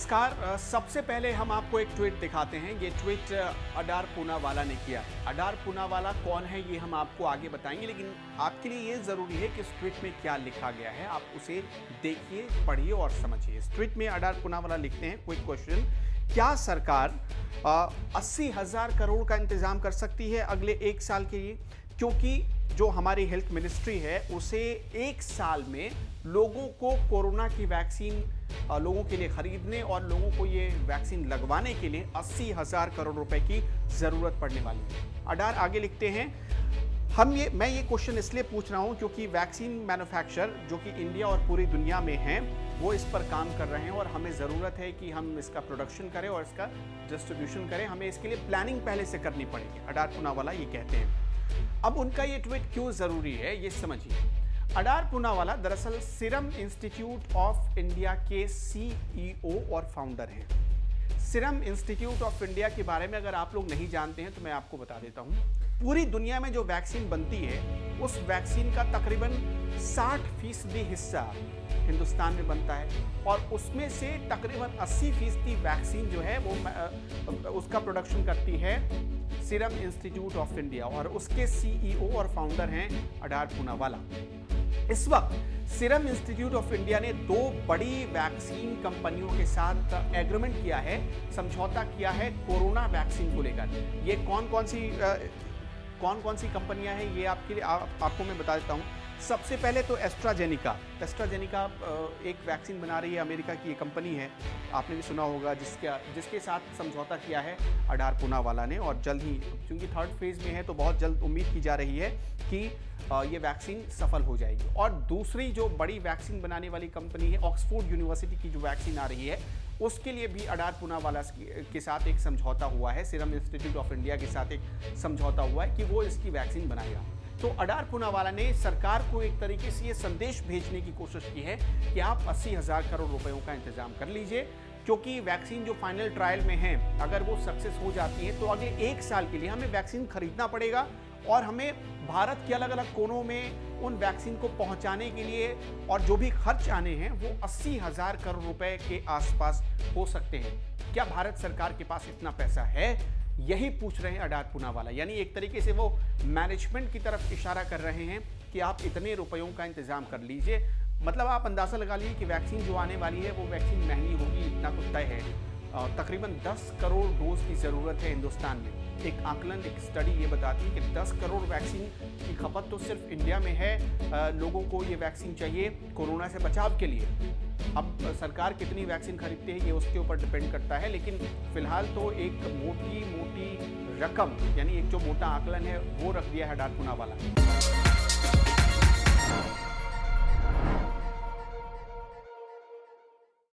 नमस्कार। सबसे पहले हम आपको एक ट्वीट दिखाते हैं। ये ट्वीट अडार पूनावाला ने किया है। अडार पूनावाला कौन है ये हम आपको आगे बताएंगे, लेकिन आपके लिए ये ज़रूरी है कि इस ट्वीट में क्या लिखा गया है आप उसे देखिए, पढ़िए और समझिए। इस ट्वीट में अडार पूनावाला लिखते हैं, क्विक क्वेश्चन, क्या सरकार 80,000 करोड़ का इंतजाम कर सकती है अगले एक साल के लिए? क्योंकि जो हमारी हेल्थ मिनिस्ट्री है उसे एक साल में लोगों को कोरोना की वैक्सीन लोगों के लिए खरीदने और लोगों को ये वैक्सीन लगवाने के लिए 80,000 करोड़ रुपए की जरूरत पड़ने वाली है। अडार आगे लिखते हैं, मैं ये क्वेश्चन इसलिए पूछ रहा हूं क्योंकि वैक्सीन मैन्युफैक्चरर जो कि इंडिया और पूरी दुनिया में हैं वो इस पर काम कर रहे हैं और हमें ज़रूरत है कि हम इसका प्रोडक्शन करें और इसका डिस्ट्रीब्यूशन करें। हमें इसके लिए प्लानिंग पहले से करनी पड़ेगी। अडार पूनावाला ये कहते हैं। अब उनका ये ट्वीट क्यों ज़रूरी है ये समझिए। अडार पूनावाला दरअसल सीरम इंस्टीट्यूट ऑफ इंडिया के CEO और फाउंडर हैं। सीरम इंस्टीट्यूट ऑफ इंडिया के बारे में अगर आप लोग नहीं जानते हैं तो मैं आपको बता देता हूं। पूरी दुनिया में जो वैक्सीन बनती है उस वैक्सीन का तकरीबन 60% हिस्सा हिंदुस्तान में बनता है और उसमें से तकरीबन 80% वैक्सीन जो है वो उसका प्रोडक्शन करती है सीरम इंस्टीट्यूट ऑफ इंडिया और उसके CEO और फाउंडर हैं अडार पूनावाला। इस वक्त सीरम इंस्टीट्यूट ऑफ इंडिया ने 2 बड़ी वैक्सीन कंपनियों के साथ एग्रीमेंट किया है, समझौता किया है कोरोना वैक्सीन को लेकर। ये कौन कौन सी कंपनियां हैं ये आपको मैं बता देता हूं। सबसे पहले तो एस्ट्राजेनिका एक वैक्सीन बना रही है, अमेरिका की ये कंपनी है, आपने भी सुना होगा, जिसके साथ समझौता किया है अडार पूनावाला ने और जल्द ही, क्योंकि 3rd फेज में है तो बहुत जल्द उम्मीद की जा रही है कि ये वैक्सीन सफल हो जाएगी। और दूसरी जो बड़ी वैक्सीन बनाने वाली कंपनी है ऑक्सफोर्ड यूनिवर्सिटी की जो वैक्सीन आ रही है उसके लिए भी अडार पूनावाला के साथ एक समझौता हुआ है, सीरम इंस्टीट्यूट ऑफ इंडिया के साथ एक समझौता हुआ है कि वो इसकी वैक्सीन बनाएगा। तो अडार पूनावाला ने सरकार को एक तरीके से ये संदेश भेजने की कोशिश की है कि आप 80,000 करोड़ रुपयों का इंतजाम कर लीजिए, क्योंकि वैक्सीन जो फाइनल ट्रायल में है अगर वो सक्सेस हो जाती है तो अगले एक साल के लिए हमें वैक्सीन खरीदना पड़ेगा और हमें भारत के अलग अलग कोनों में उन वैक्सीन को पहुंचाने के लिए और जो भी खर्च आने हैं वो 80,000 करोड़ रुपए के आसपास हो सकते हैं। क्या भारत सरकार के पास इतना पैसा है? यही पूछ रहे हैं अडार पूनावाला। यानी एक तरीके से वो मैनेजमेंट की तरफ इशारा कर रहे हैं कि आप इतने रुपयों का इंतजाम कर लीजिए। मतलब आप अंदाजा लगा लीजिए कि वैक्सीन जो आने वाली है वो वैक्सीन महंगी होगी, इतना तो तय है। तकरीबन 10 करोड़ डोज की ज़रूरत है हिंदुस्तान में। एक आकलन, एक स्टडी ये बताती है कि 10 करोड़ वैक्सीन की खपत तो सिर्फ इंडिया में है। लोगों को ये वैक्सीन चाहिए कोरोना से बचाव के लिए। अब सरकार कितनी वैक्सीन खरीदती है ये उसके ऊपर डिपेंड करता है, लेकिन फिलहाल तो एक मोटी रकम, यानी एक जो मोटा आकलन है वो रख दिया है अडार पूनावाला।